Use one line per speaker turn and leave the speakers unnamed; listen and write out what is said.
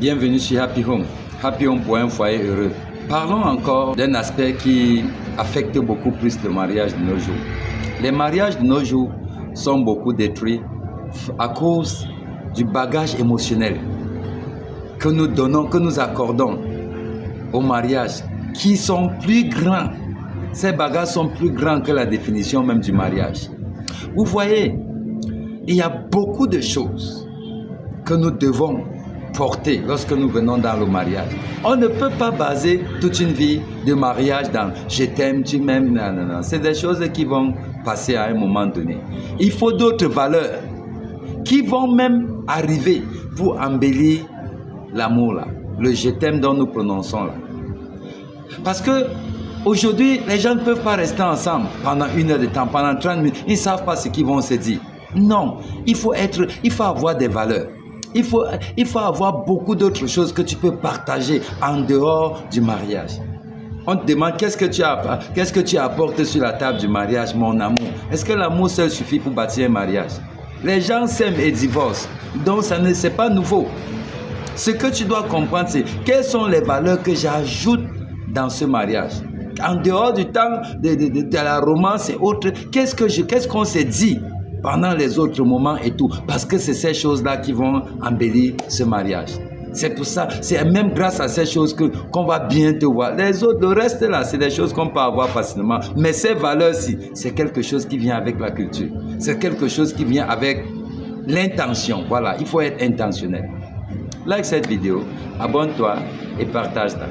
Bienvenue sur Happy Home. Happy Home pour un foyer heureux. Parlons encore d'un aspect qui affecte beaucoup plus le mariage de nos jours. Les mariages de nos jours sont beaucoup détruits à cause du bagage émotionnel que nous donnons, que nous accordons au mariage, qui sont plus grands. Ces bagages sont plus grands que la définition même du mariage. Vous voyez, il y a beaucoup de choses que nous devons porter lorsque nous venons dans le mariage. On ne peut pas baser toute une vie de mariage dans « je t'aime, tu m'aimes ». Non, non, non. C'est des choses qui vont passer à un moment donné. Il faut d'autres valeurs qui vont même arriver pour embellir l'amour là, le « je t'aime » dont nous prononçons là. Parce que aujourd'hui, les gens ne peuvent pas rester ensemble pendant 1 heure de temps, pendant 30 minutes. Ils ne savent pas ce qu'ils vont se dire. Non, il faut avoir des valeurs. Il faut avoir beaucoup d'autres choses que tu peux partager en dehors du mariage. On te demande qu'est-ce que tu apportes sur la table du mariage, mon amour. Est-ce que l'amour seul suffit pour bâtir un mariage? Les gens s'aiment et divorcent, donc c'est pas nouveau. Ce que tu dois comprendre, c'est quelles sont les valeurs que j'ajoute dans ce mariage. En dehors du temps de la romance et autres, qu'est-ce qu'on s'est dit pendant les autres moments et tout, parce que c'est ces choses-là qui vont embellir ce mariage. C'est pour ça, c'est même grâce à ces choses qu'on va bien te voir. Les autres, le reste là, c'est des choses qu'on peut avoir facilement. Mais ces valeurs-ci, c'est quelque chose qui vient avec la culture. C'est quelque chose qui vient avec l'intention. Voilà, il faut être intentionnel. Like cette vidéo, abonne-toi et partage-la.